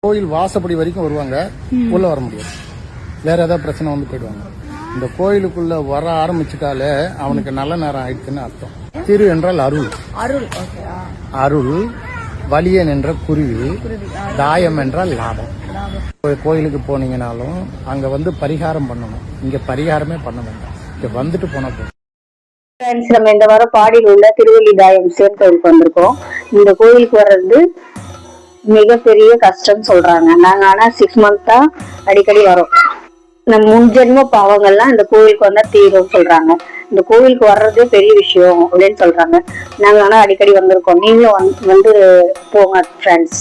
கோயில் வாசப்படி வரைக்கும் வருவாங்க, உள்ள வர முடியாது. வேற ஏதாவது பிரச்சனை வந்து போயிடுவாங்க. இந்த கோயிலுக்குள்ள வர ஆரம்பிச்சுட்டாலே அவனுக்கு நல்ல நேரம் ஆயிடுச்சுன்னு அர்த்தம். திரு என்றால் அருள், அருள். வலியன் என்ற குருவி, தாயம் என்றால் லாபம். கோயிலுக்கு போனீங்கனாலும் அங்க வந்து பரிகாரம் பண்ணணும். இங்க பரிகாரமே பண்ண வேண்டாம், இங்க வந்துட்டு போனா போதும். நம்ம இந்த வாரம் பாடியில் உள்ள திருவள்ளி தாயம் சிவன் கோயிலுக்கு வந்திருக்கோம். இந்த கோயிலுக்கு வர்றது மிகப்பெரிய கஷ்டம் சொல்றாங்க. நாங்க ஆனா 6 months அடிக்கடி வரோம். நம்ம முன்ஜென்ம பாவங்கள்லாம் இந்த கோயிலுக்கு வந்தா தீரும் சொல்றாங்க. இந்த கோயிலுக்கு வர்றதே பெரிய விஷயம் அப்படின்னு சொல்றாங்க. நாங்க ஆனா அடிக்கடி வந்திருக்கோம். நீங்களும் வந்து போங்க ஃப்ரெண்ட்ஸ்.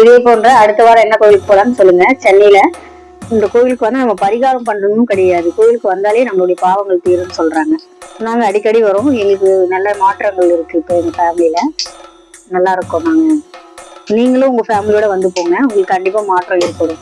இதே போன்ற அடுத்த வாரம் என்ன கோயிலுக்கு போலான்னு சொல்லுங்க. சென்னையில இந்த கோயிலுக்கு வந்து நம்ம பரிகாரம் பண்றதும் கிடையாது. கோயிலுக்கு வந்தாலே நம்மளுடைய பாவங்கள் தீரும்னு சொல்றாங்க. நாங்க அடிக்கடி வரோம். எங்களுக்கு நல்ல மாற்றங்கள் இருக்கு. இப்போ எங்க ஃபேமிலியில நல்லா இருக்கோம். நீங்களும் உங்க ஃபேமிலியோட வந்து போங்க, உங்களுக்கு கண்டிப்பா மாற்றம் ஏற்படும்.